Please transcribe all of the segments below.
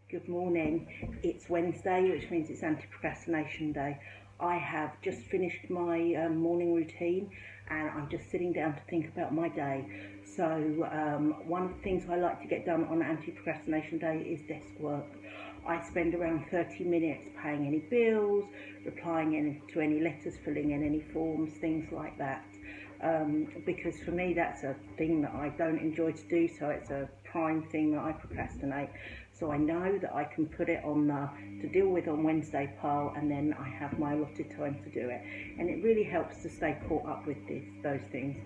Good morning. It's Wednesday, which means it's anti-procrastination day. I have just finished my morning routine and I'm just sitting down to think about my day. So one of the things I like to get done on anti-procrastination day is desk work. I spend around 30 minutes paying any bills, replying to any letters, filling in any forms, things like that. Because for me that's a thing that I don't enjoy to do, so it's a prime thing that I procrastinate. So I know that I can put it on to deal with on Wednesday pile, and then I have my allotted time to do it. And it really helps to stay caught up with those things,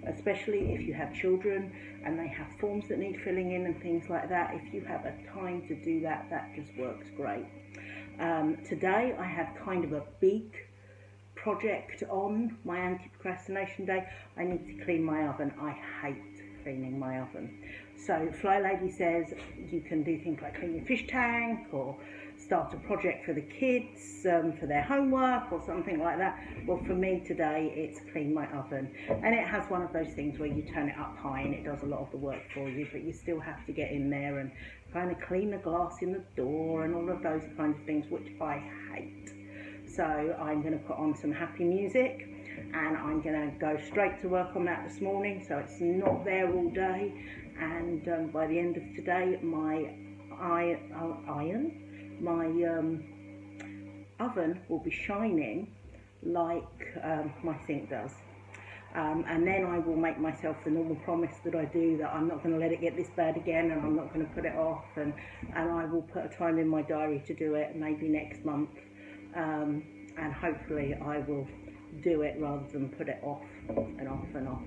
especially if you have children and they have forms that need filling in and things like that. If you have a time to do that, that just works great. Today I have kind of a big project on my anti-procrastination day. I need to clean my oven. I hate cleaning my oven. So Flylady says you can do things like clean your fish tank or start a project for the kids for their homework or something like that. Well, for me today it's clean my oven, and it has one of those things where you turn it up high and it does a lot of the work for you, but you still have to get in there and kind of clean the glass in the door and all of those kinds of things, which I hate. So I'm going to put on some happy music and I'm going to go straight to work on that this morning, so it's not there all day. And by the end of today, my oven will be shining like my sink does. And then I will make myself the normal promise that I do, that I'm not going to let it get this bad again, and I'm not going to put it off, and I will put a time in my diary to do it, maybe next month. And hopefully I will do it rather than put it off and off and off.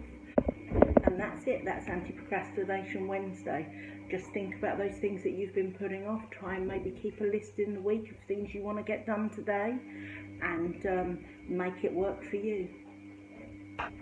And that's it. That's Anti-Procrastination Wednesday. Just think about those things that you've been putting off. Try and maybe keep a list in the week of things you want to get done today, and make it work for you.